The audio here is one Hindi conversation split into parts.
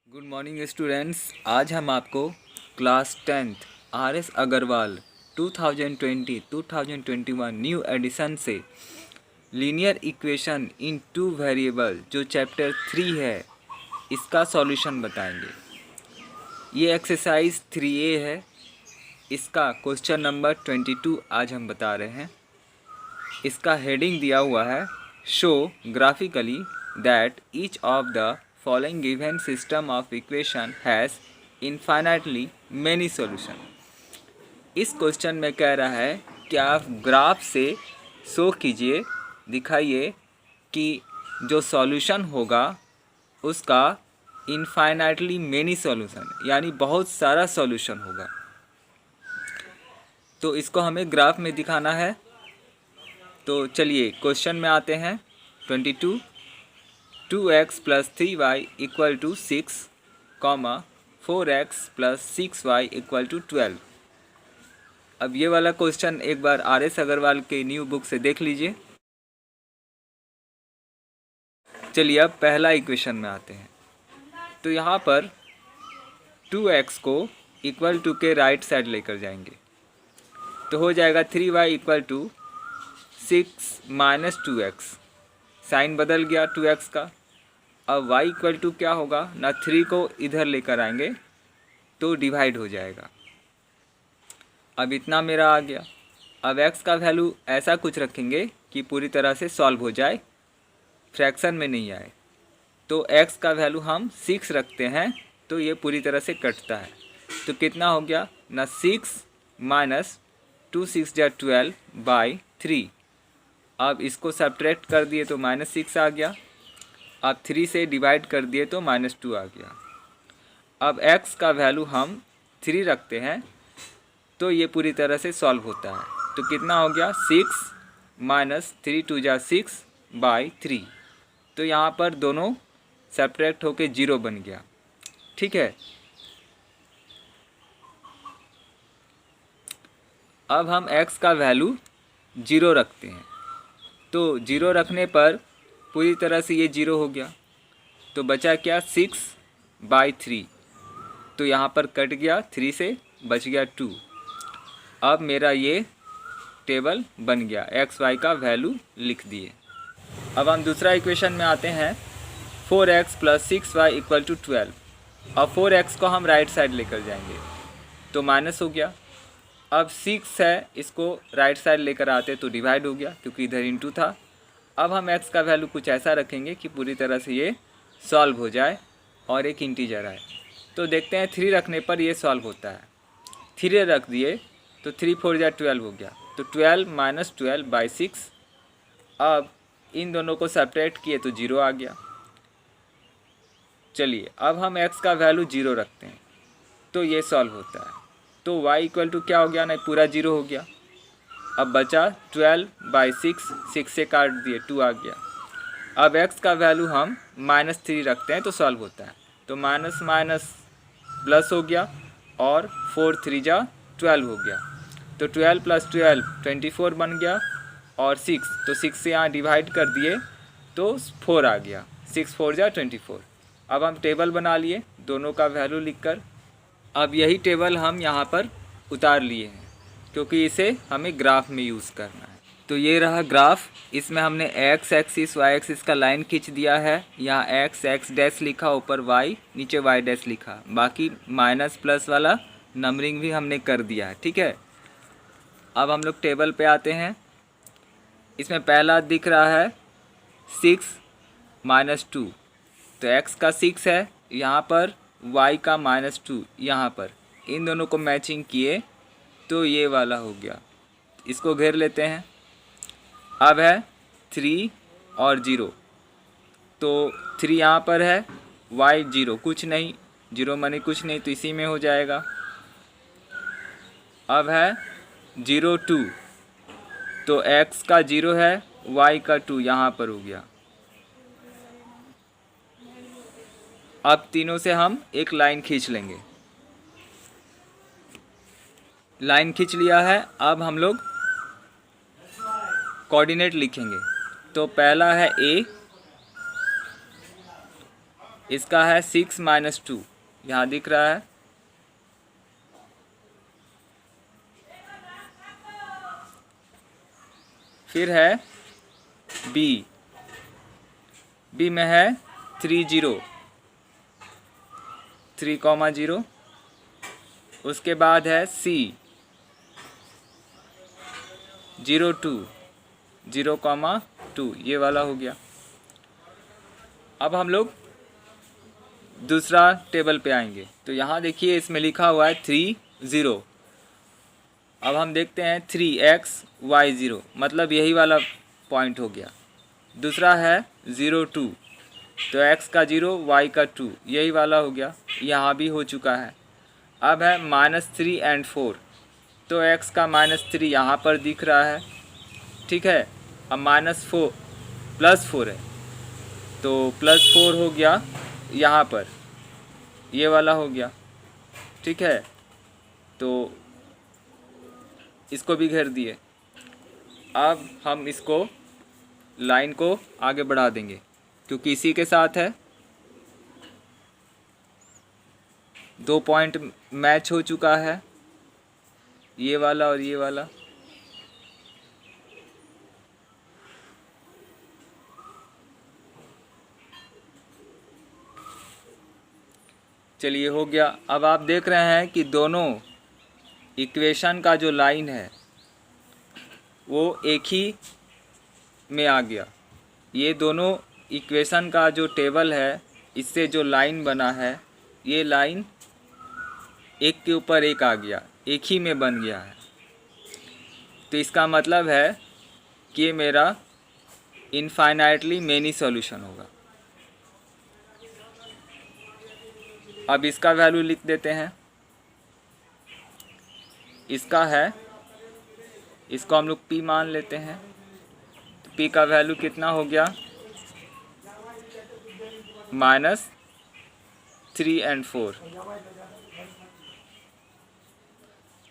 Good morning students. आज हम आपको class 10th R S. Agarwal 2020-2021 new edition से linear equation in two variable जो चैप्टर 3 है इसका सॉल्यूशन बताएंगे। ये एक्सरसाइज 3A है। इसका क्वेश्चन नंबर 22 आज हम बता रहे हैं। इसका हेडिंग दिया हुआ है show graphically that each of the following given system of equation has infinitely many solution। इस क्वेश्चन में कह रहा है कि आप ग्राफ से शो कीजिए, दिखाइए कि जो सॉल्यूशन होगा उसका इनफाइनाइटली मेनी सॉल्यूशन यानी बहुत सारा सॉल्यूशन होगा। तो इसको हमें ग्राफ में दिखाना है। तो चलिए क्वेश्चन में आते हैं। 22 2x + 3y = 6, 4x + 6y = 12। अब ये वाला क्वेश्चन एक बार आर.एस. अग्रवाल के न्यू बुक से देख लीजिए। चलिए अब पहला इक्वेशन में आते हैं। तो यहाँ पर 2x को इक्वल टू के राइट साइड लेकर जाएंगे तो हो जाएगा 3y = 6 - 2x। साइन बदल गया 2x का। अब y = क्या होगा ना, 3 को इधर लेकर आएंगे तो डिवाइड हो जाएगा। अब इतना मेरा आ गया। अब x का वैल्यू ऐसा कुछ रखेंगे कि पूरी तरह से सॉल्व हो जाए, फ्रैक्शन में नहीं आए। तो x का वैल्यू हम 6 रखते हैं तो ये पूरी तरह से कटता है। तो कितना हो गया ना, 6 - 2 6 = 12/3। अब इसको सब्ट्रैक्ट कर दिए तो -6 आ गया। अब 3 से डिवाइड कर दिए तो -2 आ गया। अब x का वैल्यू हम 3 रखते हैं तो ये पूरी तरह से सॉल्व होता है। तो कितना हो गया 6 - 3 2 = 6/3। तो यहाँ पर दोनों सब्ट्रैक्ट होके 0 बन गया। ठीक है। अब हम x का वैल्यू 0 रखते हैं तो 0 रखने पर पूरी तरह से ये 0 हो गया। तो बचा क्या 6/3। तो यहाँ पर कट गया 3 से बच गया 2। अब मेरा ये टेबल बन गया, एक्स वाई का वैल्यू लिख दिए। अब हम दूसरा इक्वेशन में आते हैं। 4x + 6y = 12। अब 4x को हम राइट साइड लेकर जाएंगे तो माइनस हो गया। अब 6 है, इसको राइट साइड लेकर आते तो डिवाइड हो गया क्योंकि इधर इनटू था। अब हम x का वैल्यू कुछ ऐसा रखेंगे कि पूरी तरह से ये सॉल्व हो जाए और एक इंटीजर आए। तो देखते हैं 3 रखने पर ये सॉल्व होता है। 3 रख दिए तो 3 4 = 12 हो गया। तो 12 - 12/6। अब इन दोनों को सब्ट्रैक्ट किए तो 0 आ गया। चलिए अब हम x का वैल्यू 0 रखते हैं तो ये सॉल्व होता है। तो y = क्या हो गया ना, पूरा 0 हो गया। अब बचा 12/6, 6 से काट दिए 2 आ गया। अब x का वैल्यू हम -3 रखते हैं तो सॉल्व होता है। तो माइनस माइनस प्लस हो गया और 4 3 = 12 हो गया। तो 12 + 12 24 बन गया और 6, तो 6 से यहाँ डिवाइड कर दिए तो 4 आ गया। 6 4 = 24। अब हम टेबल बना लिए दोनों का वैल्यू लिखकर। अब यही टेबल हम यहाँ पर उतार लिए हैं क्योंकि इसे हमें ग्राफ में यूज़ करना है। तो ये रहा ग्राफ। इसमें हमने x एक्सिस y एक्सिस का लाइन खींच दिया है। यहाँ x डैश लिखा, ऊपर y, नीचे y डैश लिखा। बाकी माइनस प्लस वाला नंबरिंग भी हमने कर दिया है। ठीक है। अब हम लोग टेबल पे आते हैं। इसमें पहला दिख रहा है 6 - 2। तो x का 6 है यहाँ पर, y का -2 यहाँ पर। इन दोनों को मैचिंग किए तो ये वाला हो गया। इसको घेर लेते हैं। अब है 3 और 0। तो 3 यहाँ पर है, y 0 कुछ नहीं, 0 माने कुछ नहीं, तो इसी में हो जाएगा। अब है 0 2। तो x का 0 है, y का 2 यहाँ पर हो गया। अब तीनों से हम एक लाइन खींच लेंगे। लाइन खींच लिया है। अब हम लोग कोऑर्डिनेट लिखेंगे। तो पहला है a, इसका है 6 माइनस 2, यहाँ दिख रहा है। फिर है बी में है 3 0, 3,0। उसके बाद है सी 0 2, 0,2, ये वाला हो गया। अब हम लोग दूसरा टेबल पे आएंगे, तो यहाँ देखिए इसमें लिखा हुआ है 3 0। अब हम देखते हैं 3x y 0, मतलब यही वाला पॉइंट हो गया। दूसरा है 0 2, तो x का 0 y का 2, यही वाला हो गया, यहाँ भी हो चुका है। अब है -3 एंड 4, तो x का -3 यहाँ पर दिख रहा है, ठीक है। अब -4 +4 है, तो +4 हो गया यहाँ पर, ये वाला हो गया, ठीक है। तो इसको भी घेर दिए। अब हम इसको लाइन को आगे बढ़ा देंगे क्योंकि इसी के साथ है। 2 पॉइंट मैच हो चुका है, ये वाला और ये वाला। चलिए हो गया। अब आप देख रहे हैं कि दोनों इक्वेशन का जो लाइन है वो एक ही में आ गया। ये दोनों इक्वेशन का जो टेबल है, इससे जो लाइन बना है, ये लाइन एक के ऊपर एक आ गया, एक ही में बन गया है। तो इसका मतलब है कि ये मेरा इनफाइनाइटली मेनी सॉल्यूशन होगा। अब इसका वैल्यू लिख देते हैं। इसका है, इसको हम लोग p मान लेते हैं, तो p का वैल्यू कितना हो गया, -3 एंड 4।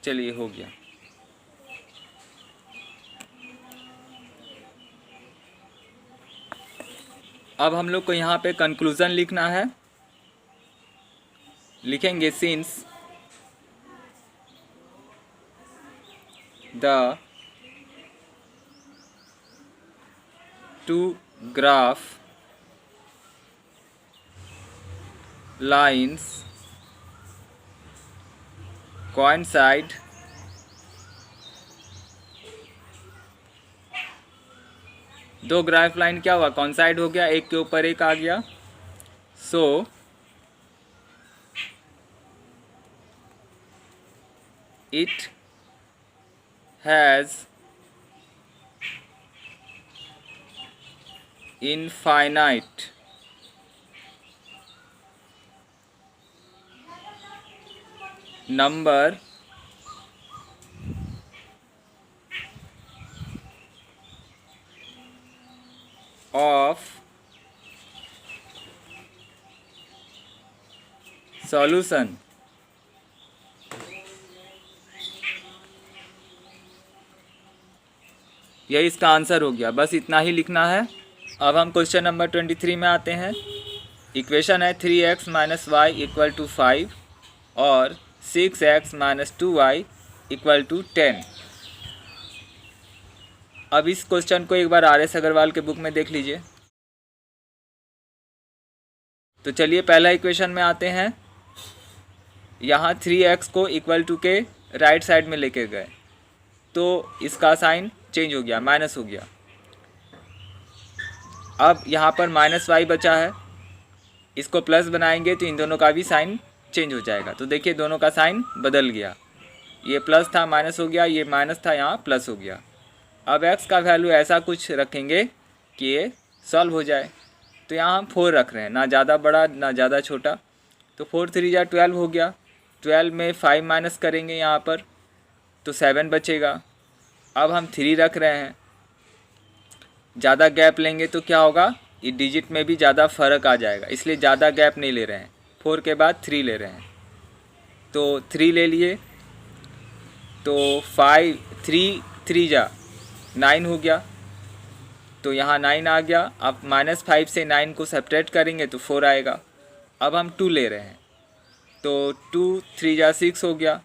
चलिए हो गया। अब हम लोग को यहाँ पे कंक्लूज़न लिखना है। लिखेंगे since the two graph lines coincide दो ग्राफ लाइन क्या हुआ, कॉन्साइड हो गया, एक के ऊपर एक आ गया। So it has infinite number of solution। यही इसका आंसर हो गया, बस इतना ही लिखना है। अब हम क्वेश्चन नंबर 23 में आते हैं। इक्वेशन है 3x - y = 5 और 6x - 2y = 10। अब इस क्वेश्चन को एक बार RS अग्रवाल के बुक में देख लीजिए। तो चलिए पहला इक्वेशन में आते हैं। यहाँ 3x को = के राइट साइड में लेके गए, तो इसका साइन चेंज हो गया, माइनस हो गया। अब यहाँ पर -y बचा है, इसको प्लस बनाएंगे तो इन दोनों का भी साइन चेंज हो जाएगा। तो देखिए दोनों का साइन बदल गया, ये प्लस था माइनस हो गया, ये माइनस था यहाँ प्लस हो गया। अब x का वैल्यू ऐसा कुछ रखेंगे कि ये सॉल्व हो जाए। तो यहाँ हम 4 रख रहे हैं, ना ज़्यादा बड़ा ना ज़्यादा छोटा। तो 4 3 जा 12 हो गया। 12 में 5 माइनस करेंगे यहाँ पर तो 7 बचेगा। अब हम 3 रख रहे हैं, ज़्यादा गैप लेंगे तो क्या होगा, ये डिजिट में भी ज़्यादा फ़र्क आ जाएगा, इसलिए ज़्यादा गैप नहीं ले रहे हैं। 4 के बाद 3 ले रहे हैं, तो 3 ले लिए। तो 5 3 3 जा 9 हो गया, तो यहाँ 9 आ गया। अब -5 से 9 को सब्ट्रैक्ट करेंगे तो 4 आएगा। अब हम 2 ले रहे हैं, तो 2 3 जा 6 हो गया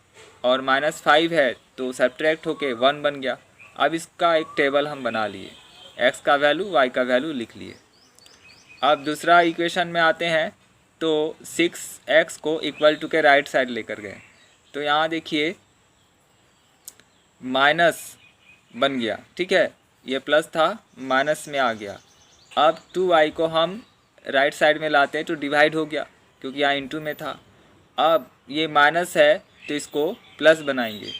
और -5 है तो सब्ट्रैक्ट होके 1 बन गया। अब इसका एक टेबल हम बना लिए, x का वैल्यू y का वैल्यू लिख लिए। अब दूसरा इक्वेशन में आते हैं, तो 6x को इक्वल टू के राइट साइड लेकर गए, तो यहाँ देखिए माइनस बन गया, ठीक है, ये प्लस था माइनस में आ गया। अब 2y को हम राइट साइड में लाते हैं तो डिवाइड हो गया क्योंकि यहाँ इंटू में था। अब ये माइनस है तो इसको प्लस बनाएंगे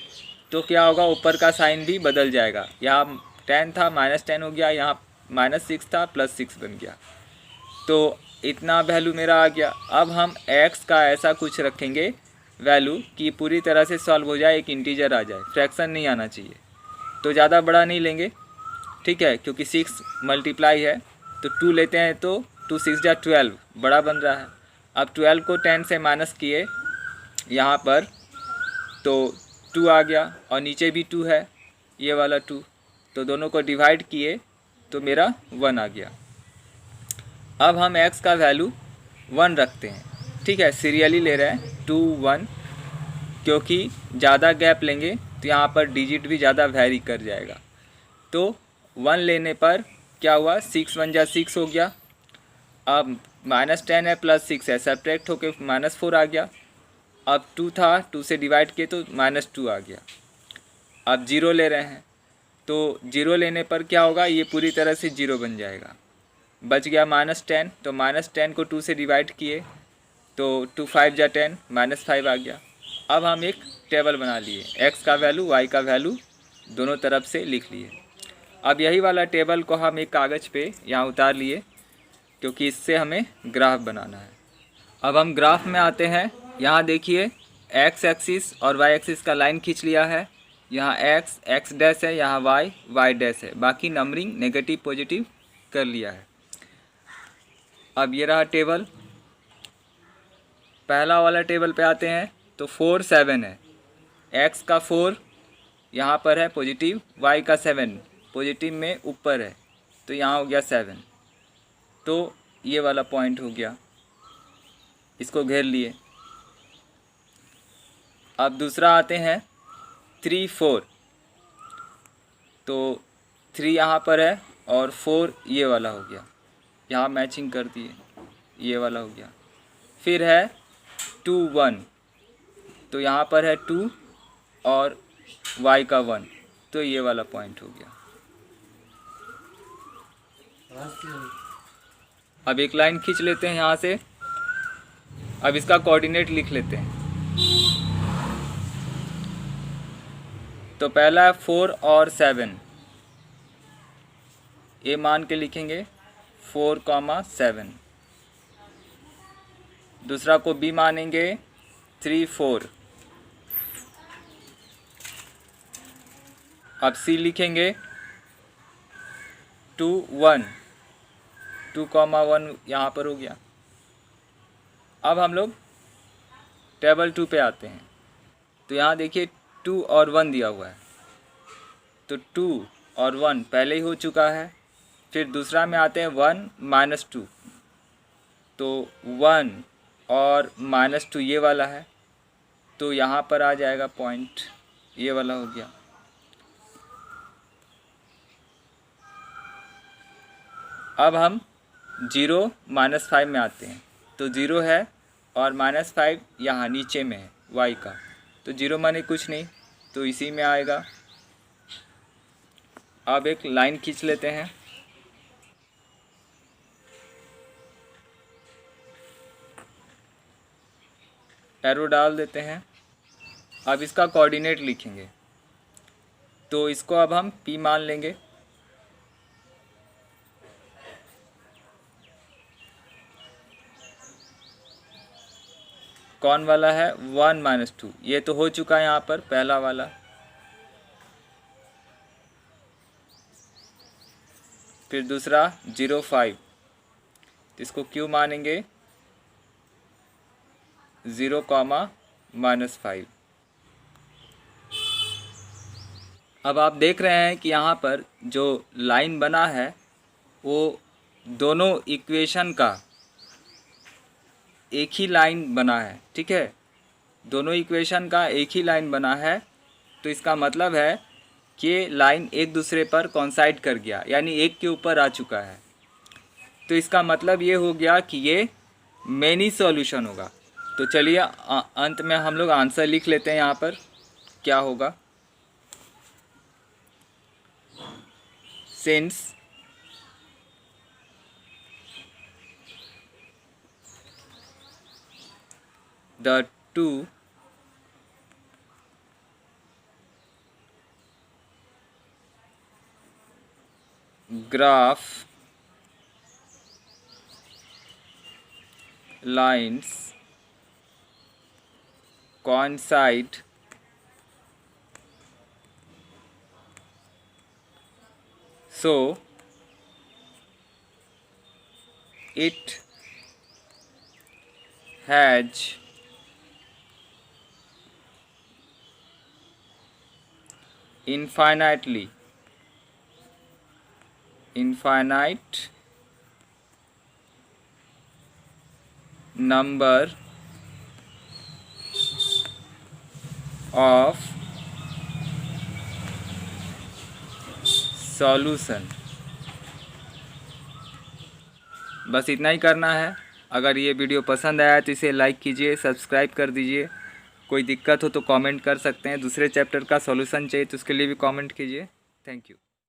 तो क्या होगा, ऊपर का साइन भी बदल जाएगा। यहाँ 10 था -10 हो गया, यहाँ -6 था +6 बन गया। तो इतना वैल्यू मेरा आ गया। अब हम x का ऐसा कुछ रखेंगे वैल्यू कि पूरी तरह से सॉल्व हो जाए, एक इंटीजर आ जाए, फ्रैक्शन नहीं आना चाहिए। तो ज़्यादा बड़ा नहीं लेंगे, ठीक है, क्योंकि 6 मल्टीप्लाई है तो 2 लेते हैं, तो 2 6 जा 12 बड़ा बन रहा है। अब 12 को 10 से माइनस किए यहाँ पर तो 2 आ गया और नीचे भी 2 है, ये वाला 2, तो दोनों को डिवाइड किए तो मेरा 1 आ गया। अब हम x का वैल्यू 1 रखते हैं, ठीक है, सीरियली ले रहे हैं 2 1, क्योंकि ज़्यादा गैप लेंगे तो यहाँ पर डिजिट भी ज़्यादा वैरी कर जाएगा। तो 1 लेने पर क्या हुआ, 6 1 जा 6 हो गया। अब -10 है +6 है, सब्ट्रैक्ट होके -4 आ गया। अब 2 था, 2 से डिवाइड किए तो -2 आ गया। अब 0 ले रहे हैं, तो 0 लेने पर क्या होगा, ये पूरी तरह से 0 बन जाएगा। बच गया -10, तो -10 को 2 से डिवाइड किए तो 2 5 जा 10, -5 आ गया। अब हम एक टेबल बना लिए, x का वैल्यू y का वैल्यू दोनों तरफ से लिख लिए। अब यही वाला टेबल को हम एक कागज़ पे यहाँ उतार लिए क्योंकि इससे हमें ग्राफ बनाना है। अब हम ग्राफ में आते हैं, यहाँ देखिए x एक्सिस और y एक्सिस का लाइन खींच लिया है। यहाँ x डैश है, यहाँ y डैश है, बाकी नंबरिंग नेगेटिव पॉजिटिव कर लिया है। अब ये रहा टेबल। पहला वाला टेबल पे आते हैं, तो 4 7 है, x का 4 यहाँ पर है पॉजिटिव, y का 7 पॉजिटिव में ऊपर है, तो यहाँ हो गया 7, तो ये वाला पॉइंट हो गया, इसको घेर लिए। अब दूसरा आते हैं 3 4, तो 3 यहाँ पर है और 4 ये वाला हो गया, यहाँ मैचिंग कर दिए, ये वाला हो गया। फिर है 2 1, तो यहाँ पर है 2 और y का 1, तो ये वाला पॉइंट हो गया। अब एक लाइन खींच लेते हैं यहाँ से। अब इसका कोऑर्डिनेट लिख लेते हैं। तो पहला है 4 और 7, ये मान के लिखेंगे 4, 7। दूसरा को b मानेंगे 3 4। अब c लिखेंगे 2 1, 2, 1 यहाँ पर हो गया। अब हम लोग टेबल 2 पे आते हैं, तो यहाँ देखिए 2 और 1 दिया हुआ है, तो 2 और 1 पहले ही हो चुका है। फिर दूसरा में आते हैं 1 -2, तो 1 और -2 ये वाला है, तो यहाँ पर आ जाएगा पॉइंट, ये वाला हो गया। अब हम 0 -5 में आते हैं, तो 0 है और -5 यहाँ नीचे में है y का, तो 0 माने कुछ नहीं, तो इसी में आएगा। अब एक लाइन खींच लेते हैं। एरो डाल देते हैं। अब इसका कोऑर्डिनेट लिखेंगे, तो इसको अब हम p मान लेंगे। कौन वाला है, 1 -2, ये तो हो चुका है यहाँ पर पहला वाला। फिर दूसरा 0 5, तो इसको क्यों मानेंगे 0, -5। अब आप देख रहे हैं कि यहाँ पर जो लाइन बना है वो दोनों इक्वेशन का एक ही लाइन बना है, ठीक है, दोनों इक्वेशन का एक ही लाइन बना है, तो इसका मतलब है कि लाइन एक दूसरे पर कॉन्साइड कर गया, यानी एक के ऊपर आ चुका है। तो इसका मतलब ये हो गया कि ये मेनी सॉल्यूशन होगा। तो चलिए अंत में हम लोग आंसर लिख लेते हैं। यहाँ पर क्या होगा, since the two graph lines coincide so it has infinite number of solution. बस इतना ही करना है। अगर ये वीडियो पसंद आया तो इसे लाइक कीजिए, सब्सक्राइब कर दीजिए। कोई दिक्कत हो तो कमेंट कर सकते हैं। दूसरे चैप्टर का सॉल्यूशन चाहिए तो उसके लिए भी कमेंट कीजिए। Thank you.